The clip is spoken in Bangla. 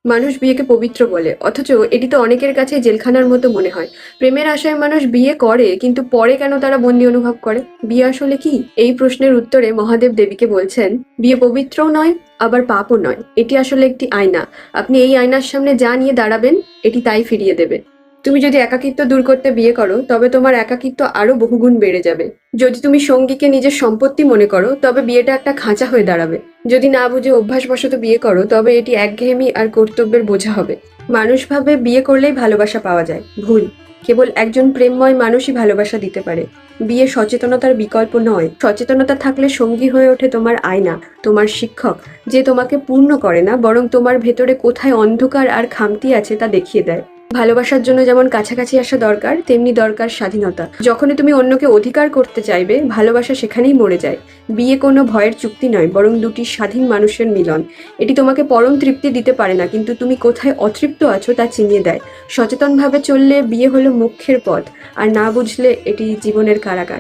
মানুষ বিয়েকে পবিত্র বলে, অথচ এটি তো অনেকের কাছে জেলখানার মতো মনে হয়। প্রেমের আশায় মানুষ বিয়ে করে, কিন্তু পরে কেন তারা বন্দি অনুভব করে? বিয়ে আসলে কি? এই প্রশ্নের উত্তরে মহাদেব দেবীকে বলছেন, বিয়ে পবিত্রও নয়, আবার পাপও নয়। এটি আসলে একটি আয়না। আপনি এই আয়নার সামনে যা নিয়ে দাঁড়াবেন, এটি তাই ফিরিয়ে দেবে। তুমি যদি একাকিত্ব দূর করতে বিয়ে করো, তবে তোমার একাকিত্ব আরো বহুগুণ বেড়ে যাবে। যদি তুমি সঙ্গীকে নিজের সম্পত্তি মনে করো, তবে বিয়েটা একটা খাঁচা হয়ে দাঁড়াবে। যদি না বুঝে অভ্যাসবশত বিয়ে করো, তবে এটি একঘেয়েমি আর কর্তব্যের বোঝা হবে। মানুষ ভাবে বিয়ে করলেই ভালোবাসা পাওয়া যায়। ভুল। কেবল একজন প্রেমময় মানুষই ভালোবাসা দিতে পারে। বিয়ে সচেতনতার বিকল্প নয়। সচেতনতা থাকলে সঙ্গী হয়ে ওঠে তোমার আয়না, তোমার শিক্ষক, যে তোমাকে পূর্ণ করে না, বরং তোমার ভেতরে কোথায় অন্ধকার আর খামতি আছে তা দেখিয়ে দেয়। ভালোবাসার জন্য যেমন কাছাকাছি আসা দরকার, তেমনি দরকার স্বাধীনতা। যখনই তুমি অন্যকে অধিকার করতে চাইবে, ভালোবাসা সেখানেই মরে যায়। বিয়ে কোনো ভয়ের চুক্তি নয়, বরং দুটি স্বাধীন মানুষের মিলন। এটি তোমাকে পরম তৃপ্তি দিতে পারে না, কিন্তু তুমি কোথায় অতৃপ্ত আছো তা চিনিয়ে দেয়। সচেতনভাবে চললে বিয়ে হলো মোক্ষের পথ, আর না বুঝলে এটি জীবনের কারাগার।